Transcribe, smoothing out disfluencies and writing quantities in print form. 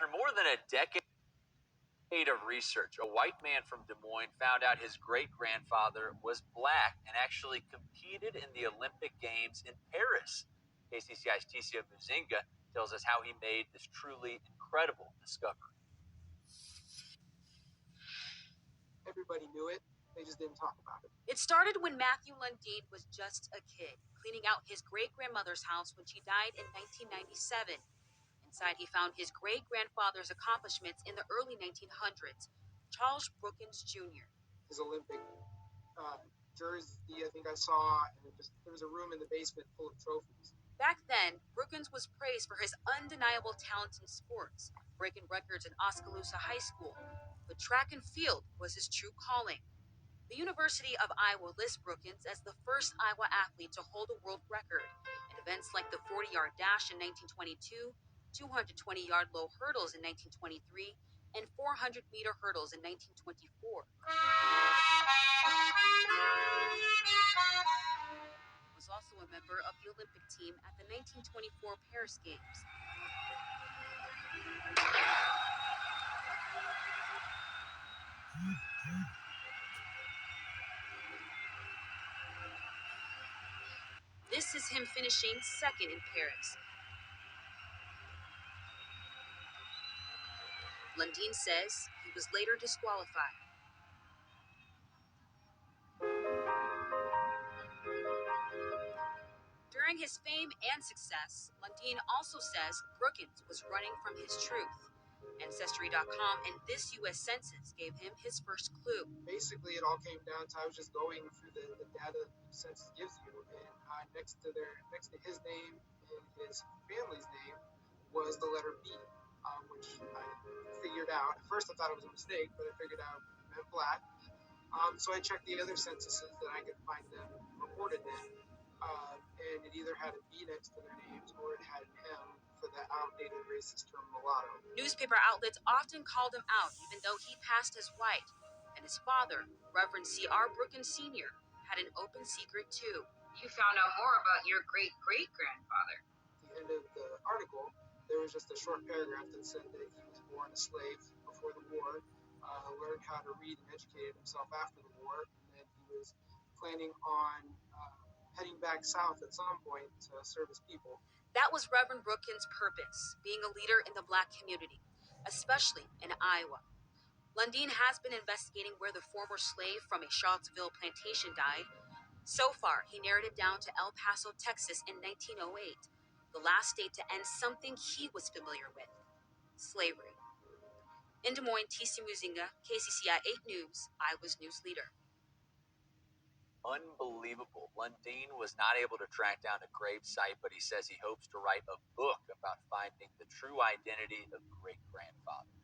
After more than a decade of research, a white man from Des Moines found out his great-grandfather was black and actually competed in the Olympic Games in Paris. KCCI's Ticia Muzinga tells us how he made this truly incredible discovery. Everybody knew it, they just didn't talk about it. It started when Matthew Lundeen was just a kid, cleaning out his great-grandmother's house when she died in 1997. Inside, he found his great-grandfather's accomplishments in the early 1900s. Charles Brookins Jr. His Olympic jersey, I think I saw, and there was a room in the basement full of trophies. Back then, Brookins was praised for his undeniable talent in sports, breaking records in Oskaloosa High School. But track and field was his true calling. The University of Iowa lists Brookins as the first Iowa athlete to hold a world record in events like the 40-yard dash in 1922, 220-yard low hurdles in 1923, and 400-meter hurdles in 1924. He was also a member of the Olympic team at the 1924 Paris Games. This is him finishing second in Paris. Lundeen says he was later disqualified. During his fame and success, Lundeen also says Brookins was running from his truth. Ancestry.com and this U.S. Census gave him his first clue. Basically, it all came down to I was just going through the data the census gives you, and next to his name and his family's name was the letter B, which I figured out. At first, I thought it was a mistake, but I figured out it meant black. So I checked the other censuses that I could find them reported in, and it either had a B next to their names or it had an M for the outdated racist term mulatto. Newspaper outlets often called him out, even though he passed as white. And his father, Reverend C.R. Brookins Sr., had an open secret too. You found out more about your great-great-grandfather. At the end of the article, there was just a short paragraph that said that he was born a slave before the war, learned how to read and educated himself after the war, and then he was planning on heading back south at some point to serve his people. That was Reverend Brookins' purpose, being a leader in the black community, especially in Iowa. Lundeen has been investigating where the former slave from a Charlottesville plantation died. So far, he narrowed it down to El Paso, Texas in 1908, the last state to end something he was familiar with, slavery. In Des Moines, Ticia Muzinga, KCCI 8 News, Iowa's news leader. Unbelievable. Lundeen was not able to track down a grave site, but he says he hopes to write a book about finding the true identity of great-grandfather.